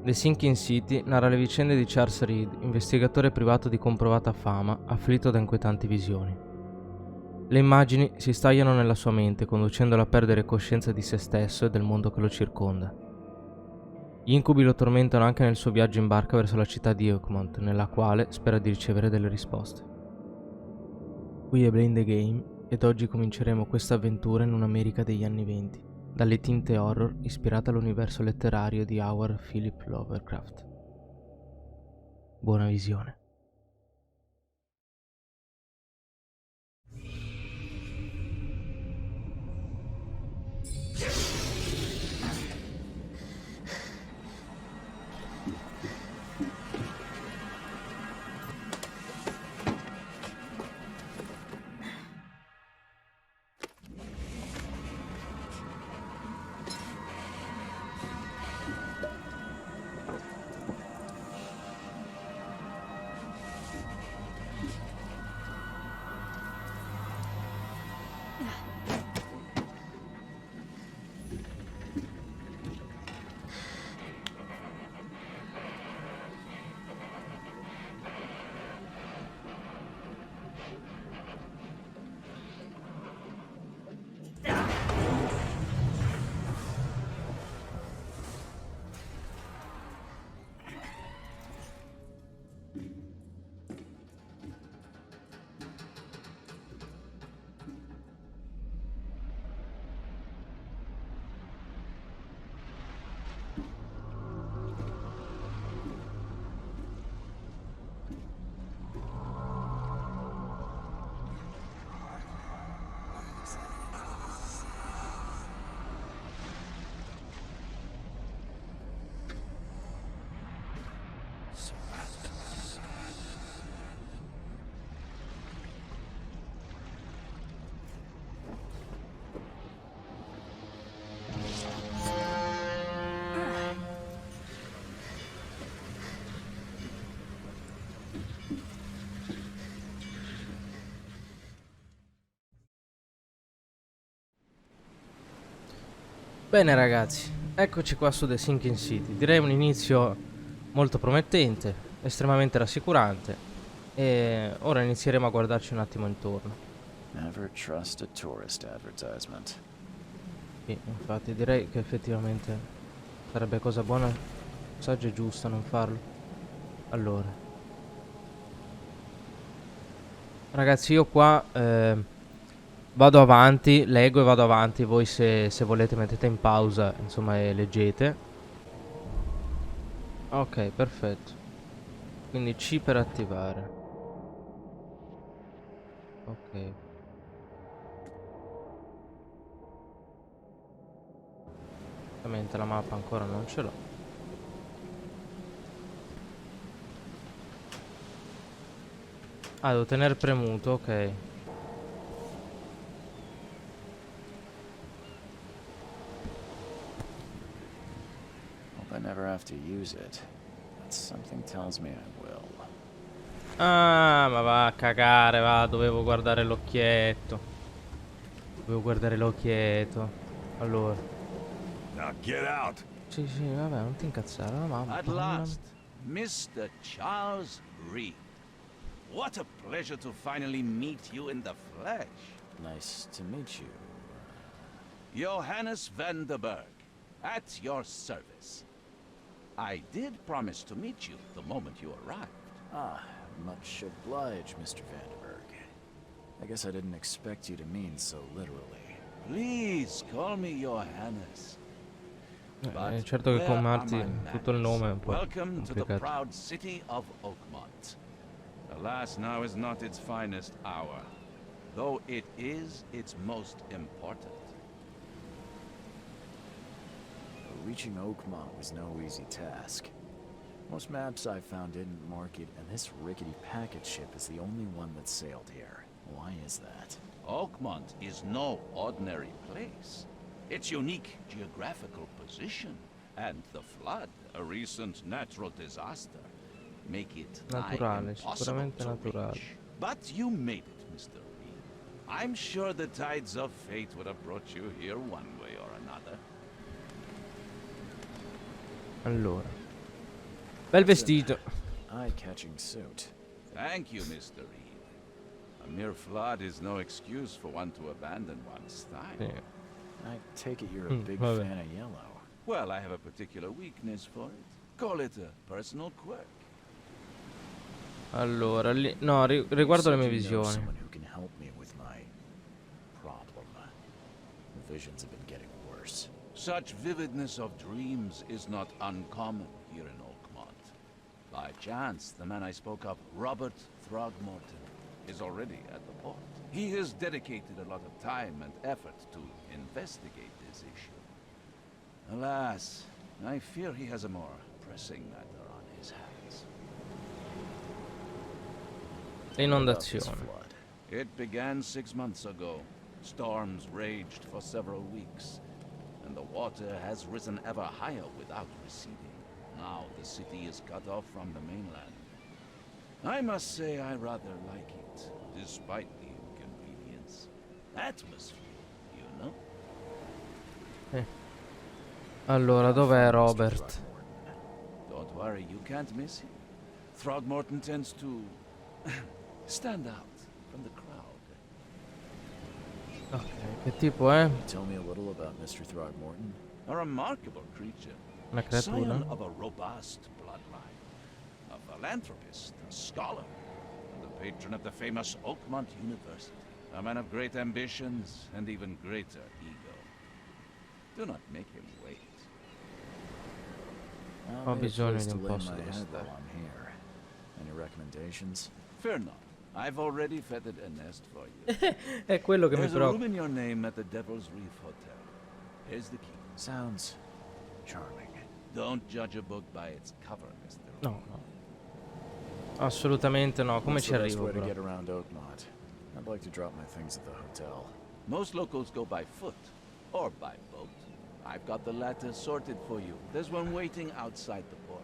The Sinking City narra le vicende di Charles Reed, investigatore privato di comprovata fama, afflitto da inquietanti visioni. Le immagini si stagliano nella sua mente, conducendolo a perdere coscienza di se stesso e del mondo che lo circonda. Gli incubi lo tormentano anche nel suo viaggio in barca verso la città di Oakmont, nella quale spera di ricevere delle risposte. Qui è Blame the Game ed oggi cominceremo questa avventura in un'America degli anni '20, dalle tinte horror ispirate all'universo letterario di Howard Philip Lovecraft. Buona visione. Bene ragazzi, eccoci qua su The Sinking City. Direi un inizio molto promettente, estremamente rassicurante. E ora inizieremo a guardarci un attimo intorno. Never trust a tourist advertisement. Sì, infatti direi che effettivamente sarebbe cosa buona, saggia e giusta non farlo. Allora, ragazzi, io qua vado avanti, leggo e vado avanti. Voi se volete mettete in pausa, insomma, e leggete. Ok, perfetto. Quindi C per attivare. Ok. Ovviamente la mappa ancora non ce l'ho. Ah, devo tenere premuto, ok. Hope I never have to use it, but something tells me I will. Ah, ma va a cagare, va. Dovevo guardare l'occhietto. Dovevo guardare l'occhietto. Allora. Now get out. Sì, sì, vabbè, non ti incazzare, la mamma. At last, Mr. Charles Reed. What a pleasure to finally meet you in the flesh. Nice to meet you. Johannes van der Berg, at your service. I did promise to meet you the moment you arrived. Ah, much obliged, Mr. Vandenberg. I guess I didn't expect you to mean so literally. Please call me Johannes. But certo che where con are Marti my tutto il manners? nome è un po' Welcome to the complicato. proud city of Oakmont. Alas, now is not its finest hour, though it is its most important. Reaching Oakmont was no easy task. Most maps I found didn't mark it, and this rickety packet ship is the only one that sailed here. Why is that? Oakmont is no ordinary place. Its unique geographical position and the flood, a recent natural disaster, make it nigh Naturale, impossible sicuramente to naturale. reach. But you made it, Mr. Reed. I'm sure the tides of fate would have brought you here one way or another. Allora, Bel vestito. Eye-catching suit. Thank you, Mr. Reed. A mere flood is no excuse for one to abandon one's style. Sì. I take it you're a big vabbè. fan of yellow. Well, I have a particular weakness for it. Call it a personal quirk. Allora, lì... No, riguardo le mie You said you know visioni. someone who can help me with my problem. The visions have been getting worse. Such vividness of dreams is not uncommon here in Oakmont. By chance, the man I spoke of, Robert Throgmorton, is already at the port. He has dedicated a lot of time and effort to investigate this issue. Alas, I fear he has a more pressing matter on his hands. What about this L'inondazione. flood? It began 6 months ago. Storms raged for several weeks, and the water has risen ever higher without receding. Now the city is cut off from the mainland. I must say I rather like it, despite the inconvenience. Atmosphere, you know? Allora, dov'è Mr. Robert? Throckmorton. Don't worry, you can't miss him. Throgmorton tends to stand out from the crowd. Ok, che tipo è? Tell me a little about Mr. Throgmorton. A remarkable creature. Una creatura? Scion of a robust bloodline. A philanthropist, a scholar, and the patron of the famous Oakmont University. A man of great ambitions and even greater ego. Do not make him wait. I'll need a bisogno place di to un lay posto my dove head stare. while I'm here. Any recommendations? Fear not. I've already feathered a nest for you. È quello che mi There's a room preoccupa. in your name at the Devil's Reef Hotel. Here's the key. Sounds charming. Don't judge a book by its cover, Mr. No, no. Assolutamente no. Come What's ci the best arrivo way to però? get around Oakmont? I'd like to drop my things at the hotel. Most locals go by foot or by boat. I've got the latter sorted for you. There's one waiting outside the port.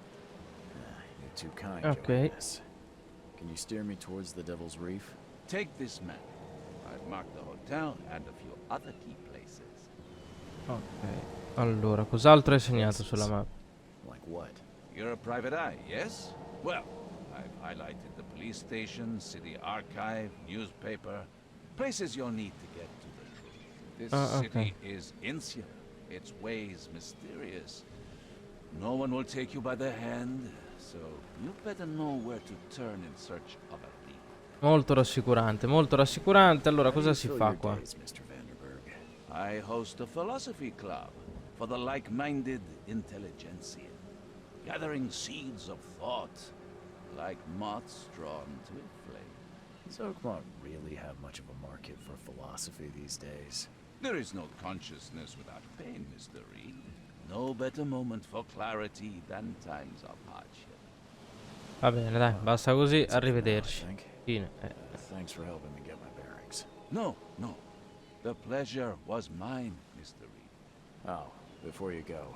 You're too kind, Okay. Johannes. Can you steer me towards the Devil's Reef? Take this map. I've marked the hotel and a few other key places. Ok. Allora, cos'altro hai segnato sulla mappa? Like what? You're a private eye, yes? Well, I've highlighted the police station, city archive, newspaper, places you'll need to get to the truth. This okay. city is insular, its ways mysterious. No one will take you by the hand, so you better know where to turn in search of a lead. Molto rassicurante, molto rassicurante. Allora, How do cosa you si fill fa your qua? days, Mr. Vanderberg? I host a philosophy club for the like-minded intelligentsia, gathering seeds of thought like moths drawn to a flame. Does Oakmont really have much of a market for philosophy these days? There is no consciousness without pain, Mr. Reed. No better moment for clarity than times of hardship. Va bene, dai, basta così. That's it for now, I Arrivederci. think. Fine. Thanks for helping me get my bearings. No, no. The pleasure was mine, Mr. Reed. Oh, before you go,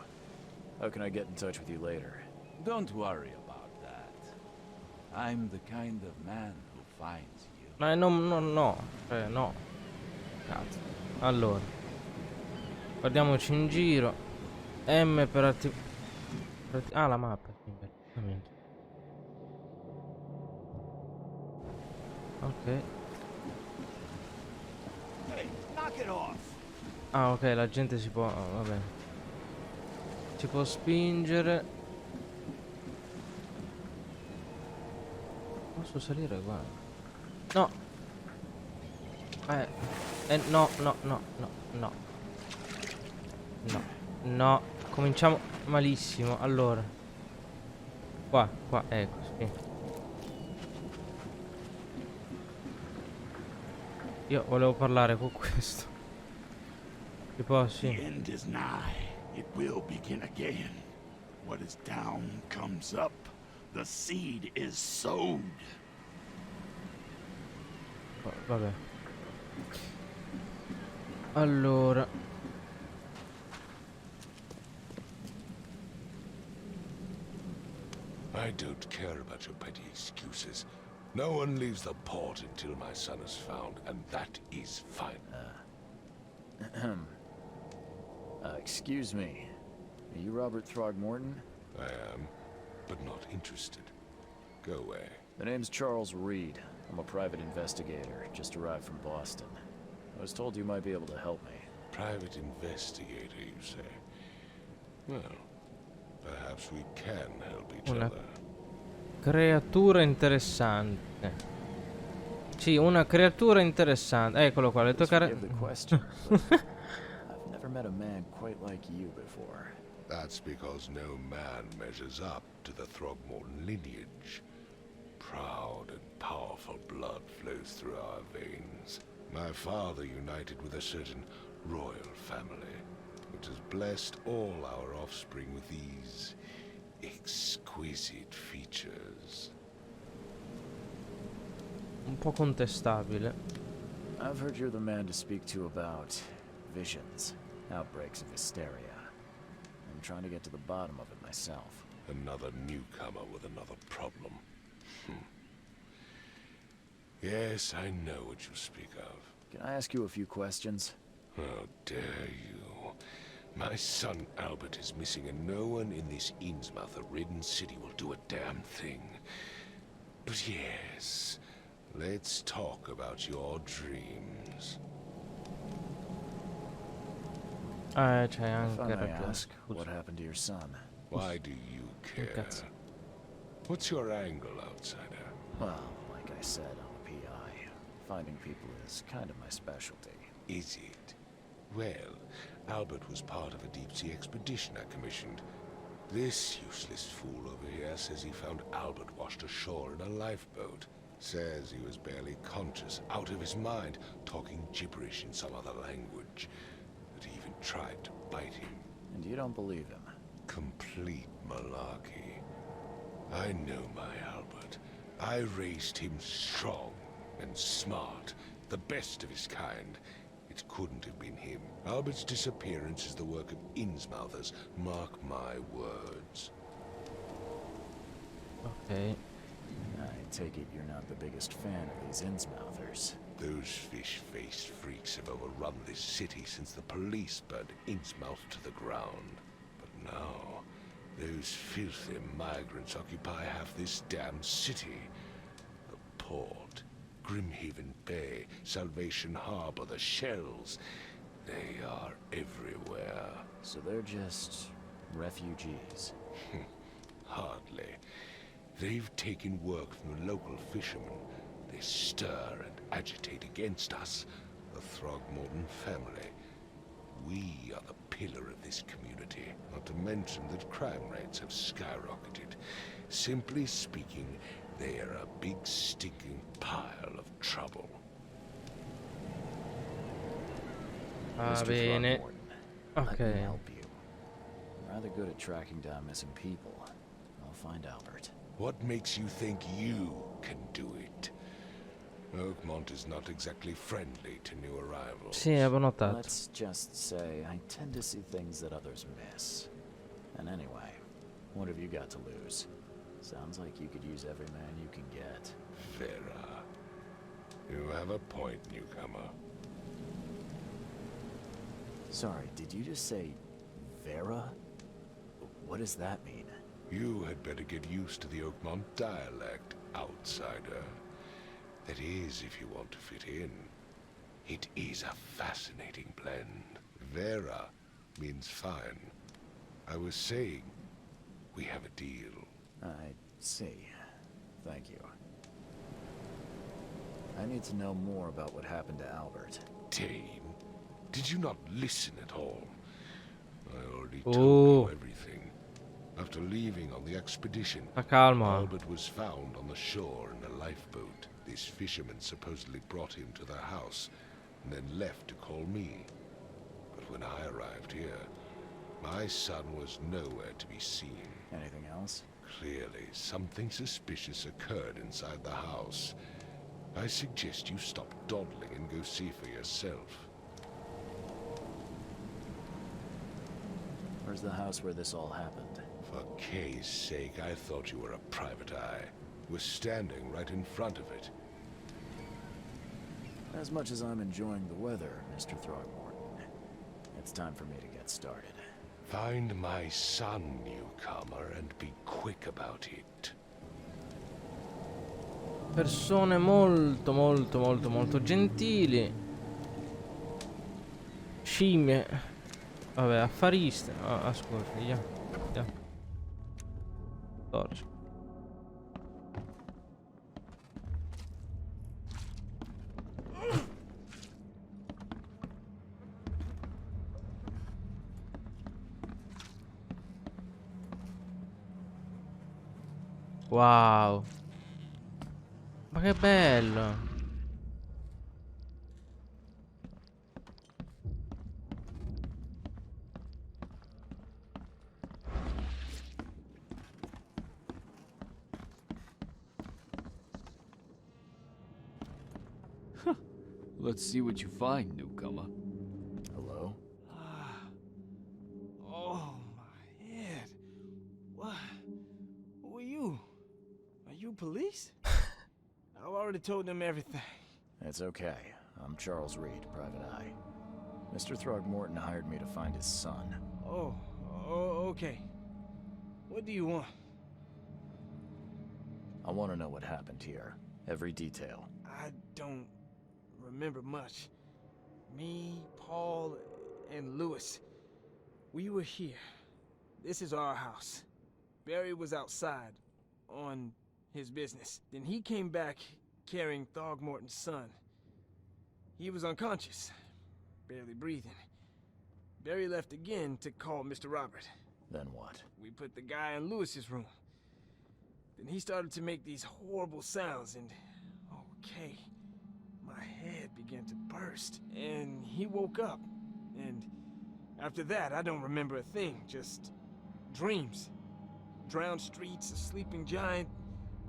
how can I get in touch with you later? Don't worry about that. I'm the kind of man who finds you. No, no, no. No. Cazzo. Allora. Guardiamoci in giro. M per ah, la mappa. Sì, perfettamente. Ok. Hey, knock it off! Ah, ok, la gente si può... va bene. Si può spingere. Posso salire qua? No. No, no, no, no, no. No, no. Cominciamo malissimo. Allora. Qua, ecco, sì. Io volevo parlare con questo. Tipo, The sì. end is nigh. It will begin again. What is down comes up. The seed is sowed. Vabbè. Allora. I don't care about your petty excuses. No one leaves the port until my son is found, and that is fine. Excuse me. Are you Robert Throgmorton? I am. but not interested. Go away. The name's Charles Reed. I'm a private investigator, just arrived from Boston. I was told you might be able to help me. Private investigator, you say? Well, perhaps we can help each Una other. creatura interessante. Sì, una creatura interessante. Eccolo qua, le tue Please care... forgive the question, but I've never met a man quite like you before. That's because no man measures up to the Throgmorton lineage. Proud and powerful blood flows through our veins. My father united with a certain royal family, which has blessed all our offspring with these exquisite features. Un po' contestabile. I've heard you're the man to speak to about visions, outbreaks of hysteria. I'm trying to get to the bottom of it myself. Another newcomer with another problem. Yes, I know what you speak of. Can I ask you a few questions? How dare you? My son Albert is missing, and no one in this Innsmouth-ridden city will do a damn thing. But yes, let's talk about your dreams. C'hai If anche I may ragione. ask, what happened to your son? Why do you care? Cazzo. What's your angle, outsider? Well, like I said, I'm a PI. Finding people is kind of my specialty. Is it? Well, Albert was part of a deep-sea expedition I commissioned. This useless fool over here says he found Albert washed ashore in a lifeboat. Says he was barely conscious, out of his mind, talking gibberish in some other language. That he even tried to bite him. And you don't believe him? Complete malarkey. I know my Albert. I raised him strong and smart, the best of his kind. It couldn't have been him. Albert's disappearance is the work of Innsmouthers, mark my words. Ok. I take it you're not the biggest fan of these Innsmouthers. Those fish-faced freaks have overrun this city since the police burned Innsmouth to the ground. But now, those filthy migrants occupy half this damn city. The port, Grimhaven Bay, Salvation Harbor, the shells. They are everywhere. So they're just refugees. Hardly. They've taken work from the local fishermen. They stir and agitate against us, the Throgmorton family. We are the pillar of this community, not to mention that crime rates have skyrocketed. Simply speaking, they are a big stinking pile of trouble. Va Mr. bene. Throgmorton, let me Ok. help you. I'm rather good at tracking down missing people. I'll find Albert. What makes you think you can do it? Oakmont is not exactly friendly to new arrivals. Sì, avevo notato. Let's just say I tend to see things that others miss. And anyway, what have you got to lose? Sounds like you could use every man you can get. Vera. You have a point, newcomer. Sorry, did you just say Vera? What does that mean? You had better get used to the Oakmont dialect, outsider. That is, if you want to fit in. It is a fascinating blend. Vera means fine. I was saying, we have a deal. I see. Thank you. I need to know more about what happened to Albert. Dane, did you not listen at all? I already Oh. told you everything. After leaving on the expedition, Ma calma. Albert was found on the shore in a lifeboat. This fisherman supposedly brought him to their house, and then left to call me. But when I arrived here, my son was nowhere to be seen. Anything else? Clearly, something suspicious occurred inside the house. I suggest you stop dawdling and go see for yourself. Where's the house where this all happened? For Kay's sake, I thought you were a private eye. We're standing right in front of it. As much as I'm enjoying the weather, Mr. Throgmorton, it's time for me to get started. Find my son, newcomer, and be quick about it. Persone molto molto molto molto gentili. Scimmie. Vabbè, affariste. Ascolta, via. Torce. Wow. Ma che bello. Let's see what you find, newcomer. Hello? Oh, my head. What? Who are you? Are you police? I've already told them everything. It's okay. I'm Charles Reed, Private Eye. Mr. Throgmorton hired me to find his son. Oh, okay. What do you want? I want to know what happened here. Every detail. I don't remember much. Me, Paul, and Lewis. We were here. This is our house. Barry was outside on his business. Then he came back carrying Throgmorton's son. He was unconscious, barely breathing. Barry left again to call Mr. Robert. Then what? We put the guy in Lewis's room. Then he started to make these horrible sounds and... okay. My head began to burst, and he woke up. And after that, I don't remember a thing, just dreams. Drowned streets, a sleeping giant,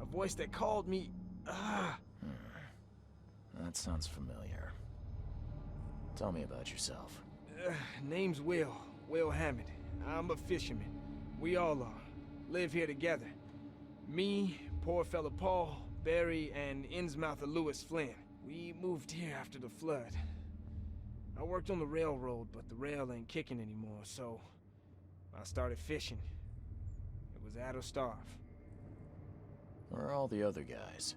a voice that called me. That sounds familiar. Tell me about yourself. Name's Will Hammond. I'm a fisherman. We all are. Live here together. Me, poor fella Paul, Barry, and Innsmouther Lewis Flynn. We moved here after the flood. I worked on the railroad, but the rail ain't kicking anymore, so I started fishing. It was at or starve. Where are all the other guys?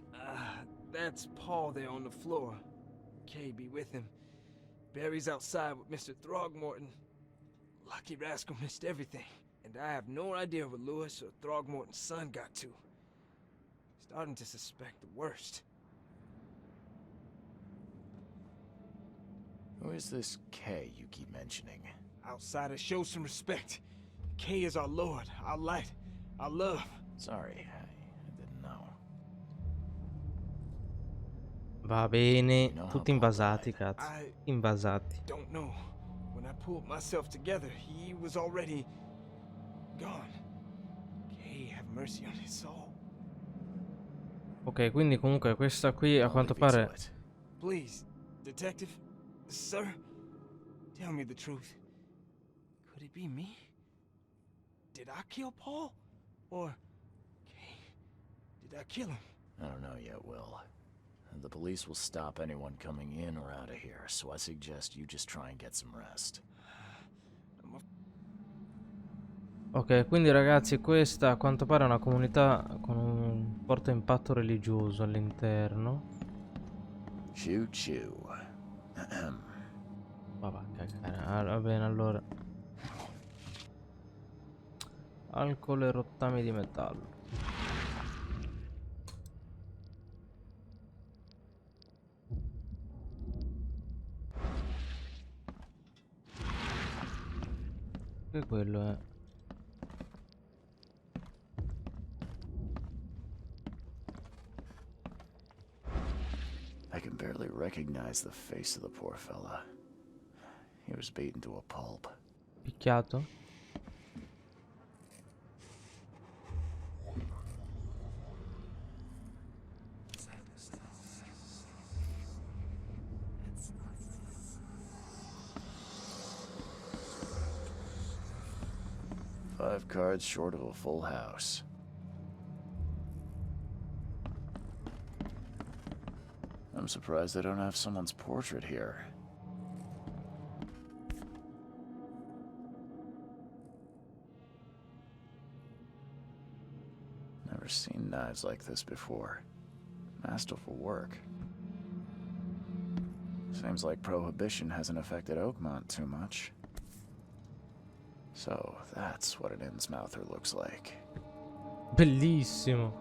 That's Paul there on the floor. Kay be with him. Barry's outside with Mr. Throgmorton. Lucky rascal missed everything. And I have no idea what Lewis or Throgmorton's son got to. Starting to suspect the worst. Who is this Kay you keep mentioning? Outsiders, show some respect. Kay is our lord, our light, our love. Sorry, I didn't know. Va bene. No, Tutti invasati, cazzo. Invasati. Don't know. When I pulled myself together, he was already gone. Kay, have mercy on his soul. Ok, quindi comunque questa qui a quanto pare... Please, detective, sir, tell me the truth. Could it be me? Did I kill Paul? Or, Kay, did I kill him? I don't know yet, Will. The police will stop anyone coming in or out of here, so I suggest you just try and get some rest. Ok, quindi ragazzi, questa a quanto pare è una comunità con un forte impatto religioso all'interno. Choo choo. Va cagare. Va bene, allora. Alcol e rottami di metallo. Che quello è? I can barely recognize the face of the poor fella. He was beaten to a pulp. Picchiato? Five cards short of a full house. I'm surprised they don't have someone's portrait here. Never seen knives like this before. Masterful work. Seems like Prohibition hasn't affected Oakmont too much. So, that's what an Innsmouther looks like. Bellissimo.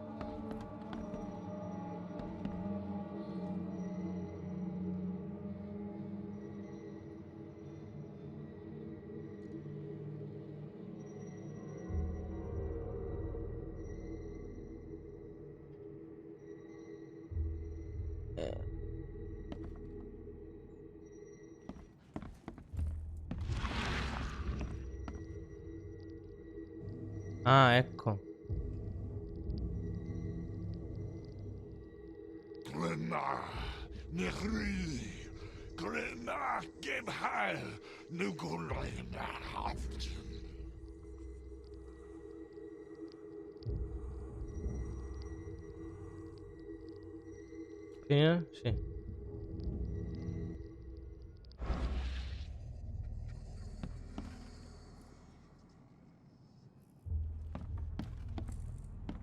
Ah, ecco. Grenna, Nehri, Grenna, Gebheil, Nugulena, Haft. Finire? Sì.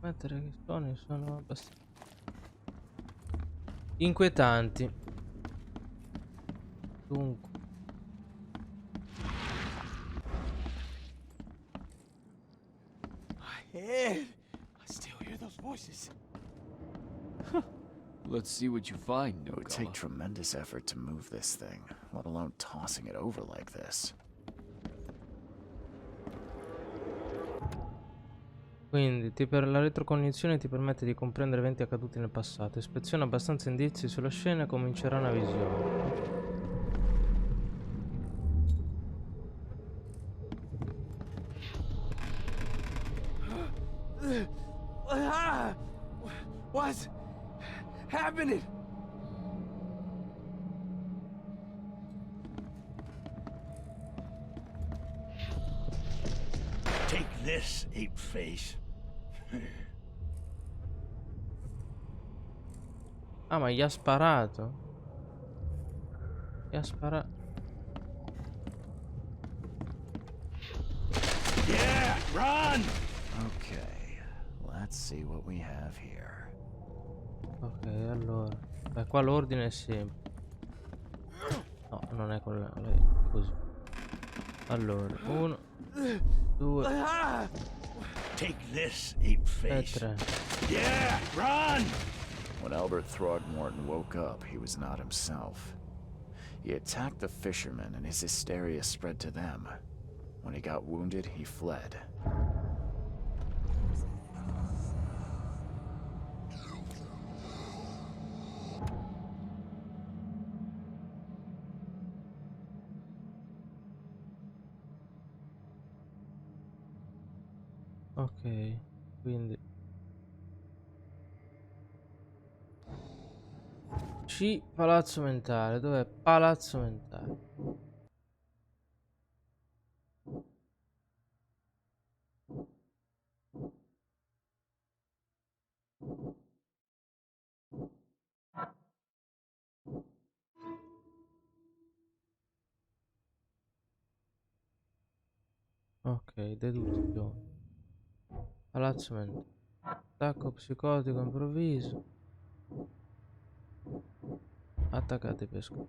Mettere che suoni sono abbastanza inquietanti. Dunque, My head! I still hear those voices. Let's see what you find, It would take newcomer. tremendous effort to move this thing, let alone tossing it over like this. quindi la retrocognizione ti permette di comprendere eventi accaduti nel passato. Ispeziona abbastanza indizi sulla scena e comincerà una visione. What's happening? Take this, ape face. Ah, ma gli ha sparato? Gli ha sparato. Yeah, run! Okay, let's see what we have here. Ok, allora. Beh, qua l'ordine è semplice. No, non è con è così. Allora, 1, 2 Take this, ape e face. 3. Yeah, run! When Albert Throgmorton woke up, he was not himself. He attacked the fishermen and his hysteria spread to them. When he got wounded, he fled. Ok, quindi C, palazzo mentale. Dov'è palazzo mentale? Ok, deduzione. Palazzo mentale. Attacco psicotico improvviso. Attaccate pesco.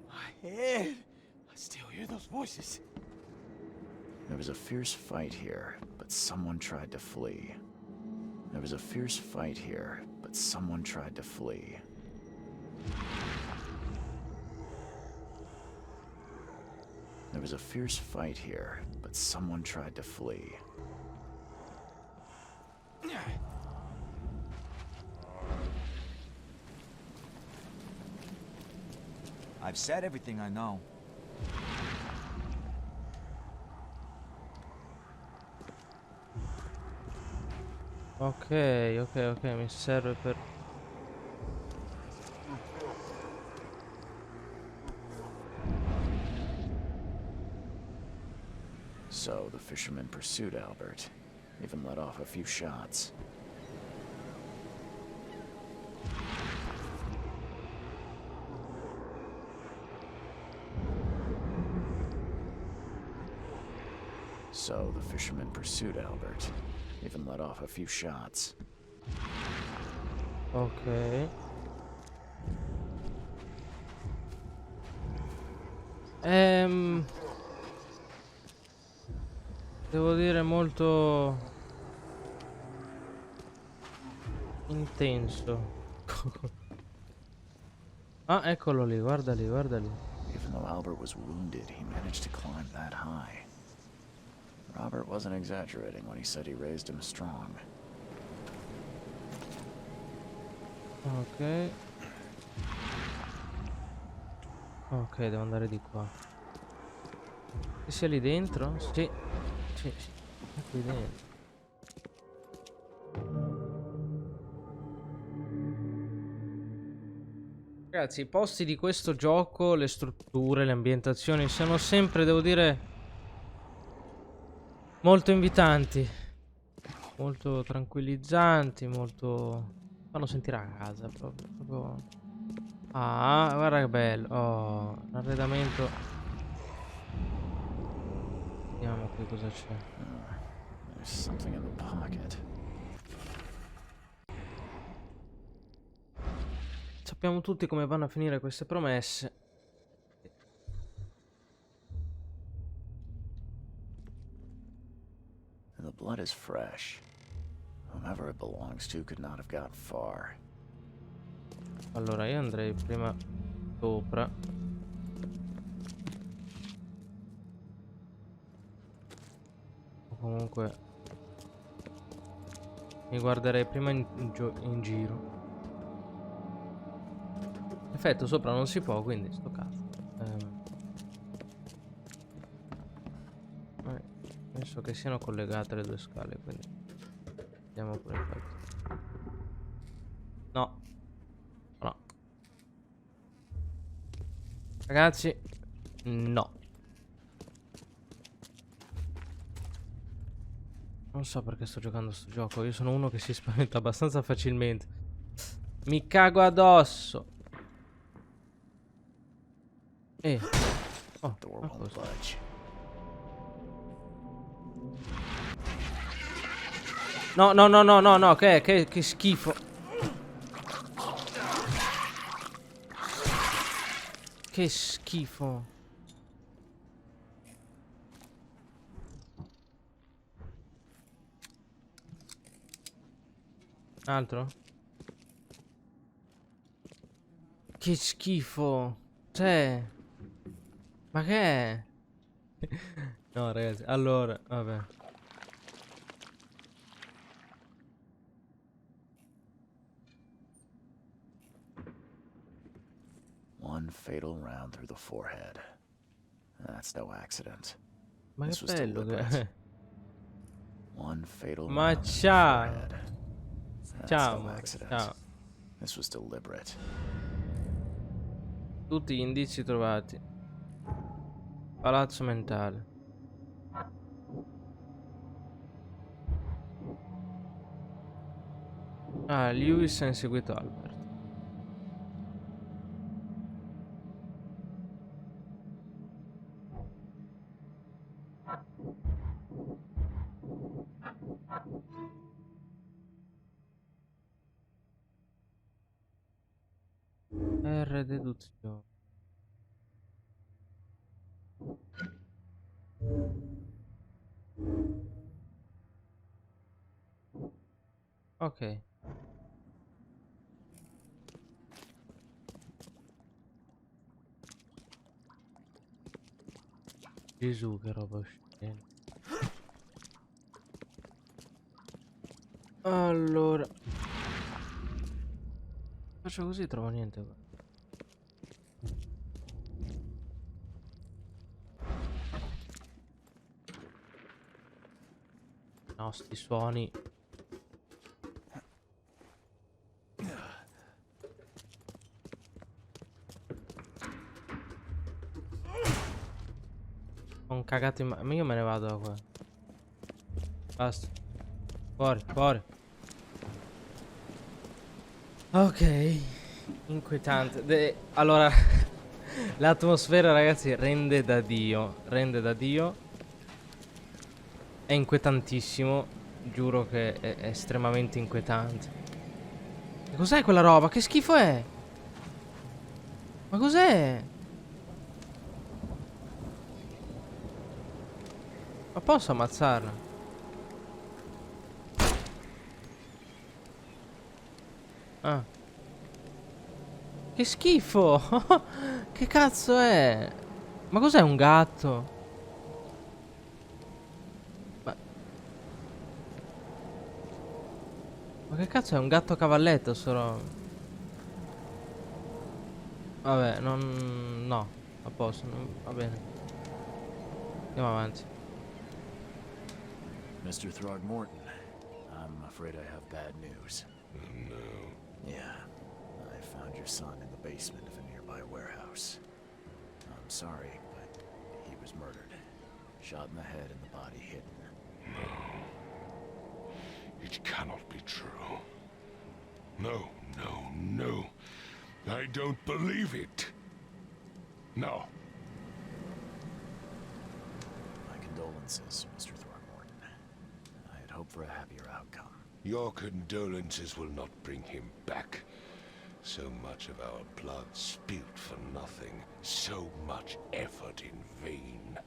My head! I still hear those voices. There was a fierce fight here, but someone tried to flee. There was a fierce fight here, but someone tried to flee. There There was a fierce fight here, but someone tried to flee. I've said everything I know. Ok, mi serve per... So the fisherman pursued Albert, even let off a few shots. So the fisherman pursued Albert, even let off a few shots. Ok. Devo dire molto intenso. Ah, eccolo lì, guarda lì, guarda lì. Even though Albert was wounded, he managed to climb that high. Robert wasn't exaggerating when he said he raised him strong. Ok. Ok, devo andare di qua. Che sia lì dentro? Sì. Sì, è qui dentro. Ragazzi, i posti di questo gioco, le strutture, le ambientazioni sono sempre, devo dire, molto invitanti, molto tranquillizzanti, molto... fanno sentire a casa proprio. Ah, guarda che bello. Oh, l'arredamento. Vediamo qui cosa c'è. There's something in the pocket. Sappiamo tutti come vanno a finire queste promesse. The blood is fresh. Whomever it belongs to could not have got far. Allora io andrei prima sopra. O comunque mi guarderei prima in giro. Effetto, sopra non si può, quindi sto cazzo. Penso che siano collegate le due scale, quindi andiamo pure effetto. No. No. Ragazzi, no. Non so perché sto giocando sto gioco. Io sono uno che si spaventa abbastanza facilmente. Mi cago addosso. Oh, Door ma won't cosa? budge. No, che schifo. Che schifo. Altro? Che schifo. Cioè, ma che è? No, ragazzi, allora, vabbè. One fatal round through the forehead. That's no accident. Ma This che was bello che deliberate. è. One fatal Ma round through the ciao. forehead. That's Ciao, no amore, accident. ciao. This was deliberate. Tutti gli indizi trovati. Palazzo mentale. Ah, Lewis ha inseguito Albert. R deduzione. Ok. Gesù, che roba oscena. Allora, faccio così, trovo niente qua. No, sti suoni. Ho cagato in ma io me ne vado da qua. Basta. Fuori, fuori. Ok. Inquietante. Allora, l'atmosfera, ragazzi, rende da Dio. Rende da Dio. È inquietantissimo. Giuro che è estremamente inquietante. E cos'è quella roba? Che schifo è? Ma cos'è? Ma posso ammazzarla? Ah. Che schifo! Che cazzo è? Ma cos'è un gatto? Ma che cazzo è un gatto cavalletto solo? Vabbè, non... no, a posto, va bene. Andiamo avanti. Mr. Throgmorton, I'm afraid I have bad news. No. Yeah, I found your son in the basement of a nearby warehouse. I'm sorry, but he was murdered. Shot in the head and the body hidden. It cannot be true. No, no, no. I don't believe it. No. My condolences, Mr. Throgmorton. I had hoped for a happier outcome. Your condolences will not bring him back. So much of our blood spilt for nothing. So much effort in vain.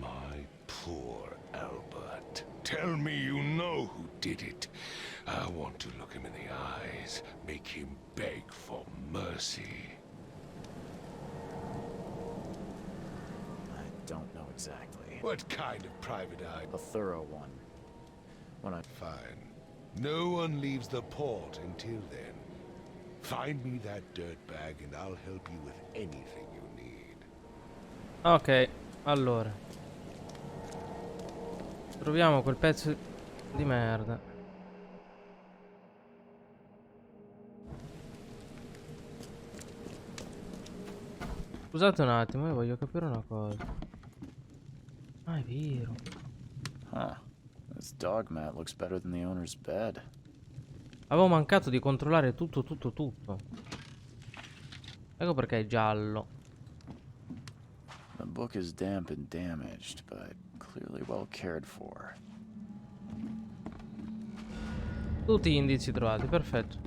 My poor Albert. Tell me you know who did it. I want to look him in the eyes, make him beg for mercy. I don't know exactly. What kind of private eye? A thorough one. When I... Fine. No one leaves the port until then. Find me that dirt bag and I'll help you with anything you need. Ok, allora. Troviamo quel pezzo di merda. Scusate un attimo, io voglio capire una cosa. Ah, è vero. Huh. This dog mat looks better than the owner's bed. Avevo mancato di controllare tutto. Ecco perché è giallo. The book is damp and damaged, but clearly well cared for. Tutti gli indizi trovati, perfetto.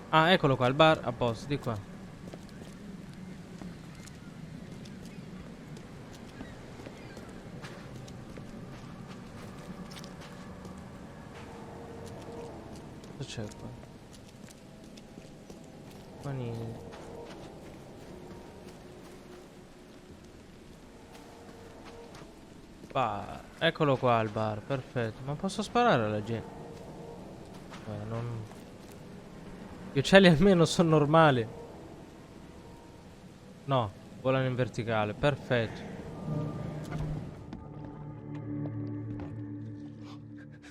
Ah, eccolo qua, il bar a posto, di qua. Cosa c'è qua? Panini. Bar. Eccolo qua il bar, perfetto. Ma posso sparare alla gente? Non... Gli uccelli almeno sono normali. No, volano in verticale, perfetto.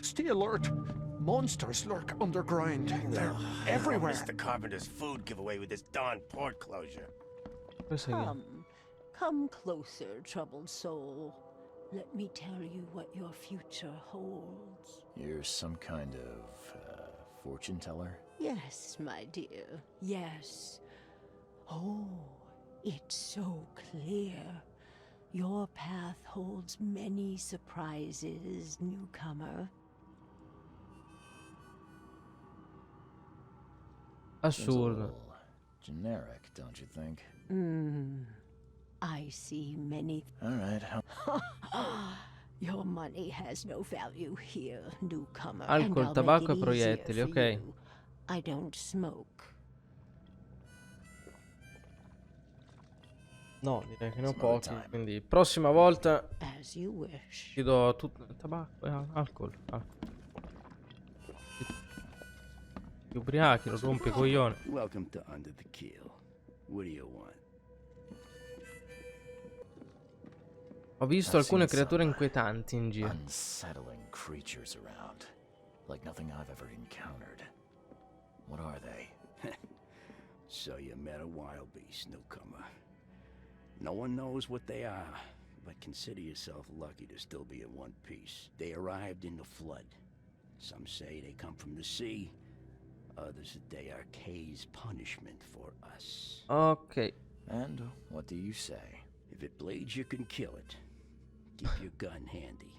Stay alert. Monsters lurk underground. They're everywhere. It's the carpenter's food giveaway with this darn port closure. Questo è che... Come closer, troubled soul. Let me tell you what your future holds. You're some kind of fortune teller? Yes, my dear, yes. Oh, it's so clear. Your path holds many surprises, newcomer. Assurdo. Generic, don't you think? I see many. All right. Your money has no value here, newcomer. Alcol, tabacco e proiettili, ok. I don't smoke. No, direi che ne ho Some other pochi, time. quindi prossima volta As you wish. ti do tutto tabacco e alcol. Ti ubriachi, lo rompi coglione. Welcome to Under the Keel. What do you want? Ho visto I've alcune seen creature some inquietanti in giro. unsettling creatures around, like nothing I've ever encountered. What are they? So you met a wild beast, newcomer. No one knows what they are, but consider yourself lucky to still be in one piece. They arrived in the flood. Some say they come from the sea. Others that they are Kay's punishment for us. Ok. And what do you say? If it bleeds, you can kill it. Keep your gun handy.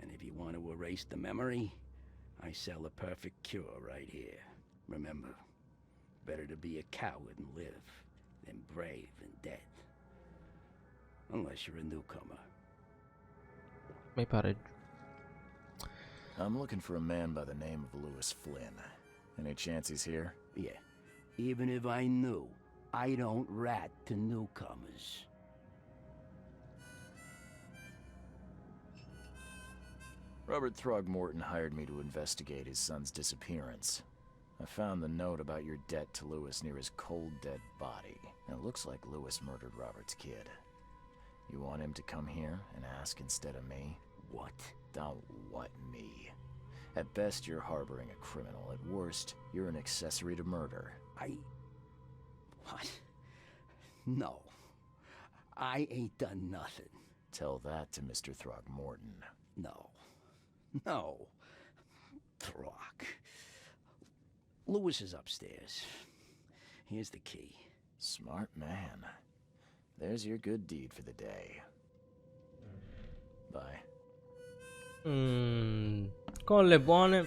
And if you want to erase the memory, I sell a perfect cure right here. Remember, better to be a coward and live than brave and dead. Unless you're a newcomer. Mi pare. I'm looking for a man by the name of Lewis Flynn. Any chance he's here? Yeah, even if I knew, I don't rat to newcomers. Robert Throgmorton hired me to investigate his son's disappearance. I found the note about your debt to Lewis near his cold, dead body. It looks like Lewis murdered Robert's kid. You want him to come here and ask instead of me? What? Don't what me. At best, you're harboring a criminal. At worst, you're an accessory to murder. What? No. I ain't done nothing. Tell that to Mr. Throgmorton. No. No. Throg. Lewis is upstairs. Here's the key. Smart man. There's your good deed for the day. Bye. Con le buone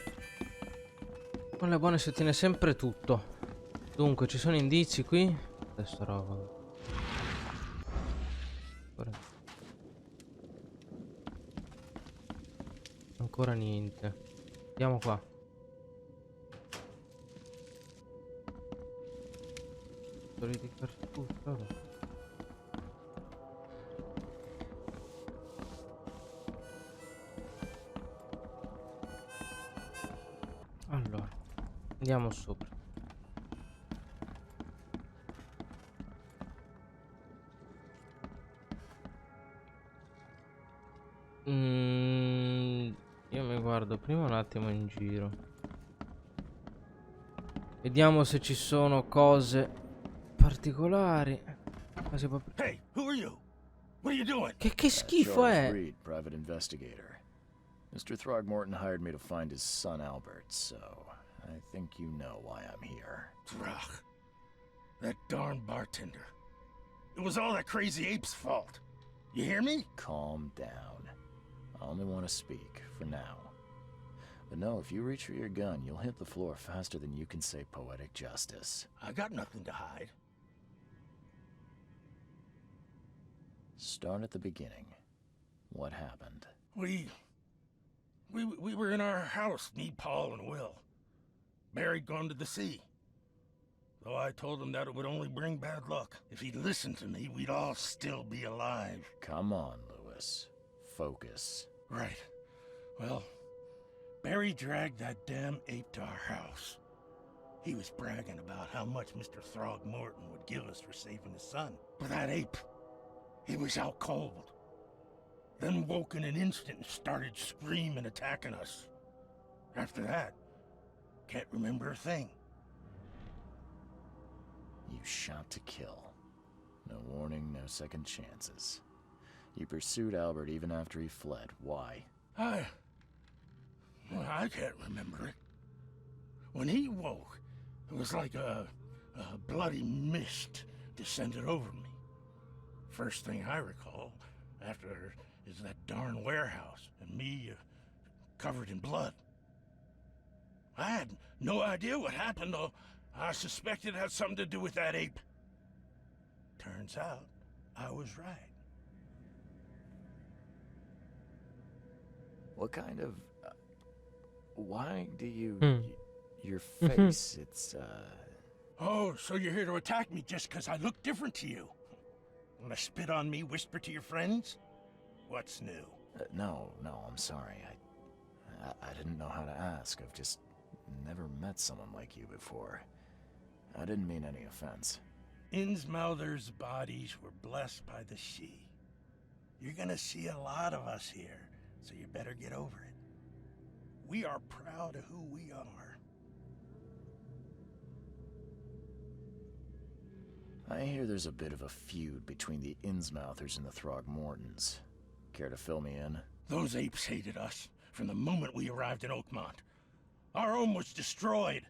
si ottiene sempre tutto. Dunque, ci sono indizi qui? Adesso roba. Ancora niente. Andiamo qua. Di cartuccio, vabbè. Allora, andiamo sopra. Io mi guardo prima un attimo in giro. Vediamo se ci sono cose particolari. Hey, who are you? What are you doing? Che schifo Charles è? Reed, private investigator. Mr. Throgmorton hired me to find his son Albert, so I think you know why I'm here. Throg. That darn bartender. It was all that crazy ape's fault. You hear me? Calm down. I only want to speak, for now. But no, if you reach for your gun, you'll hit the floor faster than you can say poetic justice. I got nothing to hide. Start at the beginning. What happened? We were in our house, me, Paul, and Will. Barry'd gone to the sea. Though I told him that it would only bring bad luck. If he'd listened to me, we'd all still be alive. Come on, Lewis. Focus. Right. Well, Barry dragged that damn ape to our house. He was bragging about how much Mr. Throgmorton would give us for saving his son. But that ape, he was out cold. Then woke in an instant and started screaming, attacking us. After that, can't remember a thing. You shot to kill. No warning, no second chances. You pursued Albert even after he fled. Why? I can't remember it. When he woke, it was like a bloody mist descended over me. First thing I recall after is that darn warehouse and me covered in blood. I had no idea what happened, though I suspected it had something to do with that ape. Turns out, I was right. What kind of... why do you... Your face, it's, Oh, so you're here to attack me just because I look different to you? Wanna spit on me, whisper to your friends? What's new? No, I'm sorry. I didn't know how to ask. I've just never met someone like you before. I didn't mean any offense. Innsmouther's bodies were blessed by the sea. You're gonna see a lot of us here, so you better get over it. We are proud of who we are. I hear there's a bit of a feud between the Innsmouthers and the Throgmortons. Care to fill me in? Those apes hated us from the moment we arrived in Oakmont. Our home was destroyed.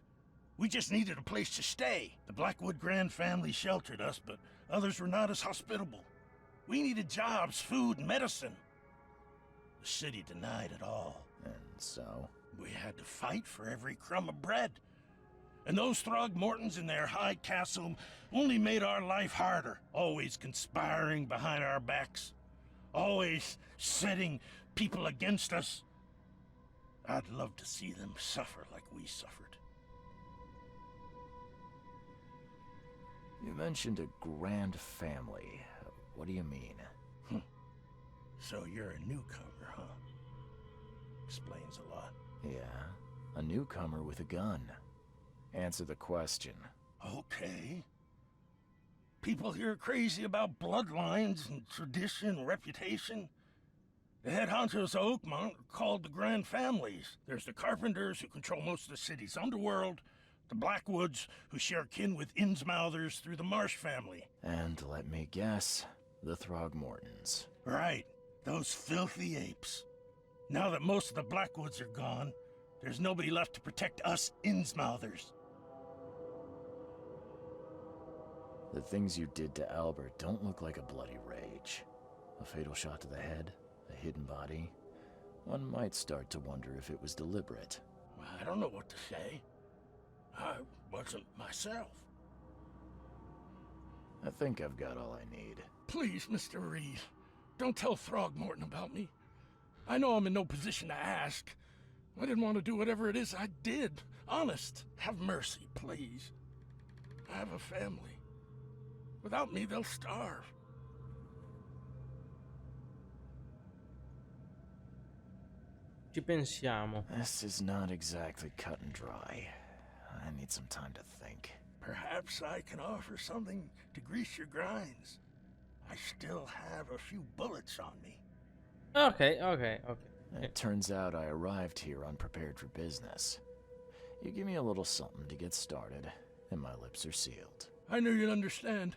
We just needed a place to stay. The Blackwood Grand family sheltered us, but others were not as hospitable. We needed jobs, food, and medicine. The city denied it all. And so? We had to fight for every crumb of bread. And those Throgmortons in their high castle only made our life harder, always conspiring behind our backs, always setting people against us. I'd love to see them suffer like we suffered. You mentioned a grand family. What do you mean? So you're a newcomer, huh? Explains a lot. Yeah, a newcomer with a gun. Answer the question. Okay. People here are crazy about bloodlines and tradition and reputation. The head honchos of Oakmont are called the Grand Families. There's the Carpenters, who control most of the city's underworld, the Blackwoods, who share kin with Innsmouthers through the Marsh family. And let me guess, the Throgmortons. Right, those filthy apes. Now that most of the Blackwoods are gone, there's nobody left to protect us Innsmouthers. The things you did to Albert don't look like a bloody rage. A fatal shot to the head, a hidden body. One might start to wonder if it was deliberate. I don't know what to say. I wasn't myself. I think I've got all I need. Please, Mr. Reed, don't tell Throgmorton about me. I know I'm in no position to ask. I didn't want to do whatever it is I did. Honest, have mercy, please. I have a family. Without me, they'll starve. Ci pensiamo. This is not exactly cut and dry. I need some time to think. Perhaps I can offer something to grease your grinds. I still have a few bullets on me. Okay. It turns out I arrived here unprepared for business. You give me a little something to get started, and my lips are sealed. I knew you'd understand.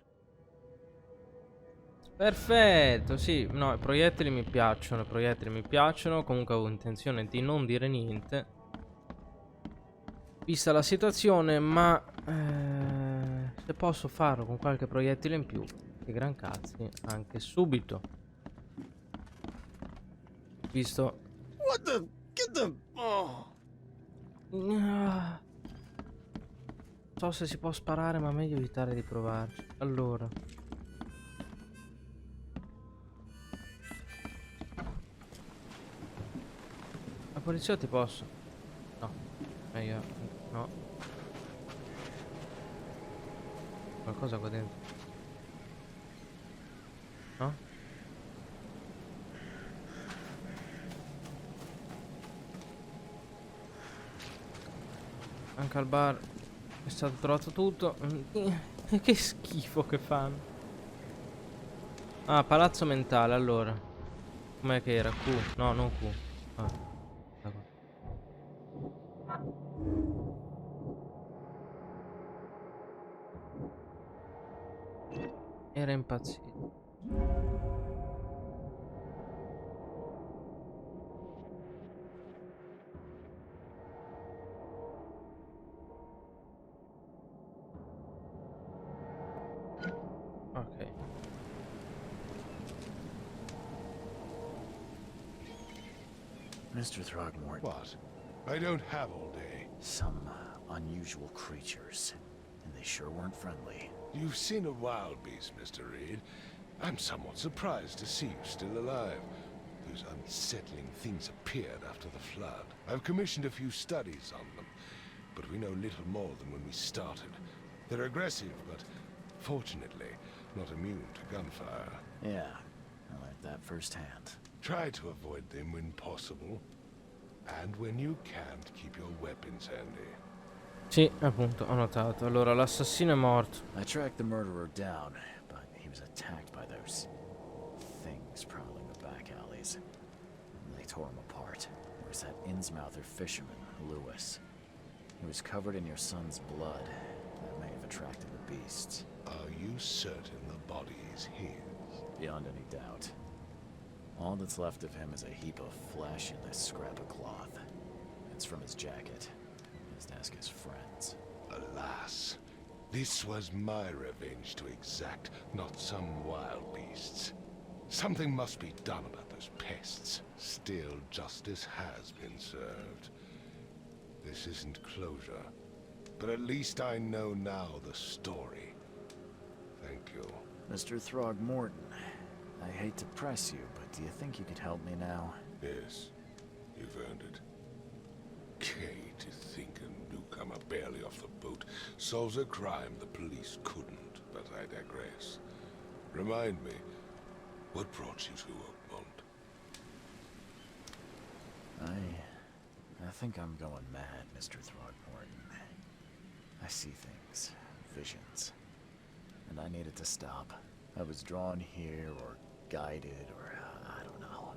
Perfetto, sì, no, i proiettili mi piacciono, comunque avevo intenzione di non dire niente, vista la situazione, ma se posso farlo con qualche proiettile in più, che gran cazzi, anche subito. Visto... What the... Get the... Oh... Non so se si può sparare, ma meglio evitare di provarci. Allora... La polizia ti posso? No. Meglio... No. Qualcosa qua dentro? No? Anche al bar è stato trovato tutto. Che schifo che fanno. Ah, palazzo mentale, allora. Com'è che era? Q? No, non Q. Ah. Era impazzito. Ok. Mr. Throgmorton. What? I don't have all day. Some unusual creatures, and they sure weren't friendly. You've seen a wild beast, Mr. Reed. I'm somewhat surprised to see you still alive. Those unsettling things appeared after the flood. I've commissioned a few studies on them, but we know little more than when we started. They're aggressive, but fortunately, not immune to gunfire. Yeah, I learned that firsthand. Try to avoid them when possible. And when you can't, keep your weapons handy. Sì, appunto, ho notato. Allora, l'assassino è morto. I tracked the murderer down, but he was attacked by those things prowling the back alleys. They tore him apart. There was that Innsmouther fisherman, Lewis. He was covered in your son's blood. That may have attracted the beasts. Are you certain the body is his? Beyond any doubt. All that's left of him is a heap of flesh and this scrap of cloth. It's from his jacket. His desk has friends. Alas, this was my revenge to exact, not some wild beasts. Something must be done about those pests. Still, justice has been served. This isn't closure, but at least I know now the story. Thank you. Mr. Throgmorton, I hate to press you, but do you think you could help me now? Yes, you've earned it. Okay, to think a newcomer barely off the boat solves a crime the police couldn't, but I digress. Remind me, what brought you to Oakmont? I think I'm going mad, Mr. Throgmorton. I see things, visions, and I needed to stop. I was drawn here, or guided, or I don't know.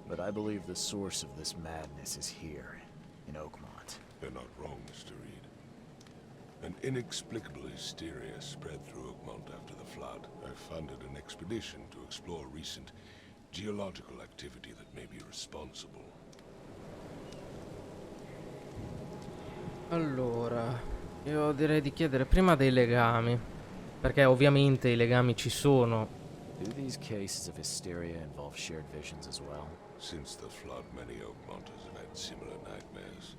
But I believe the source of this madness is here, in Oakmont. You're not wrong, Mr. Reed. An inexplicable hysteria spread through Oakmont after the flood. I funded an expedition to explore recent geological activity that may be responsible. Allora, io direi di chiedere prima dei legami, perché ovviamente i legami ci sono. Do these cases of hysteria involve shared visions as well? Since the flood, many Oakmonters have had similar nightmares.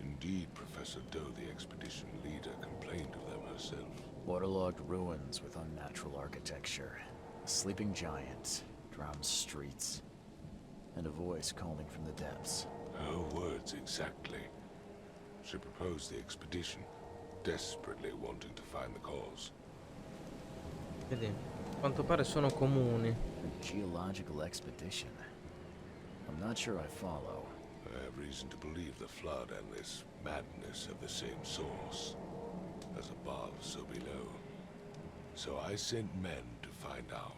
Indeed, Professor Doe, the expedition leader, complained of them herself. Waterlogged ruins with unnatural architecture, a sleeping giant, drowned streets, and a voice calling from the depths. Her words exactly. She proposed the expedition, desperately wanting to find the cause. Vedi, a quanto pare sono comuni. A geological expedition? I'm not sure I follow. I have reason to believe the flood and this madness have the same source. As above, so below. So I sent men to find out.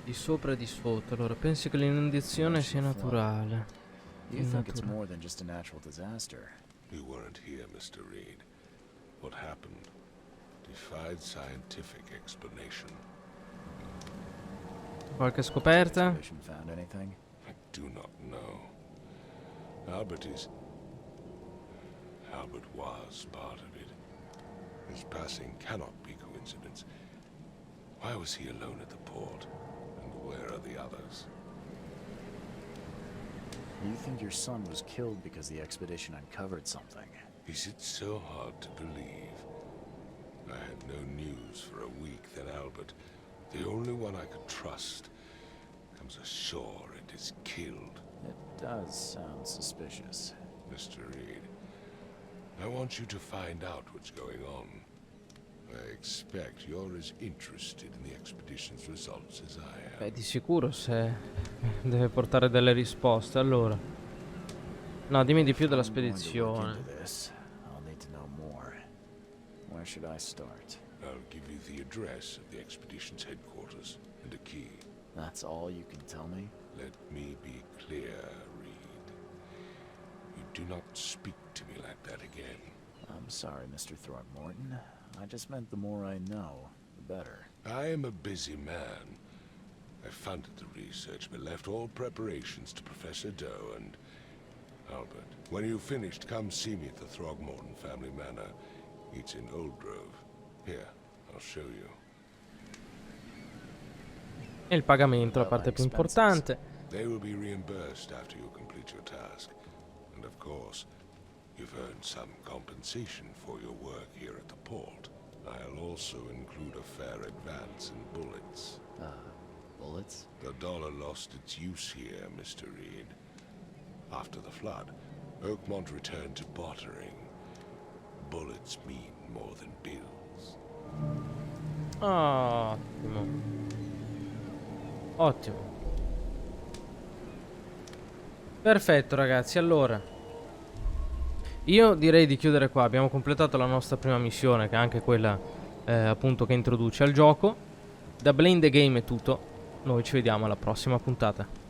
Di sopra e di sotto. Allora, pensi che l'inondazione sia naturale? You think it's more than just a natural disaster? You weren't here, Mr. Reed. What happened defied scientific explanation. Qualche scoperta? Expedition found anything? I do not know. Albert was part of it. His passing cannot be coincidence. Why was he alone at the port? And where are the others? You think your son was killed because the expedition uncovered something? Is it so hard to believe? I had no news for a week, then Albert, the only one I could trust, comes ashore and is killed. It does sound suspicious. Mr. Reed, I want you to find out what's going on. I expect you're as interested in the expedition's results as I am. Beh, di sicuro se deve portare delle risposte, allora. No, dimmi di più della spedizione. I'll need to know more. Where should I start? I'll give you the address of the expedition's headquarters and a key. That's all you can tell me? Let me be clear, Reed. You do not speak to me like that again. I'm sorry, Mr. Throgmorton. I just meant the more I know, the better. I am a busy man. I funded the research, but left all preparations to Professor Doe and Albert. When you've finished, come see me at the Throgmorton family manor. It's in Old Grove. Here, I'll show you. E il pagamento, la parte più importante. They will be reimbursed after you complete your task. And of course, you've earned some compensation for your work here at the port. I'll also include a fair advance in bullets. Bullets? The dollar lost its use here, Mr. Reed. After the flood, Oakmont returned to bartering. Bullets mean more than bills. Ottimo. Ottimo. Perfetto ragazzi, allora io direi di chiudere qua. Abbiamo completato la nostra prima missione, che è anche quella appunto che introduce al gioco. Da Blame the Game è tutto. Noi ci vediamo alla prossima puntata.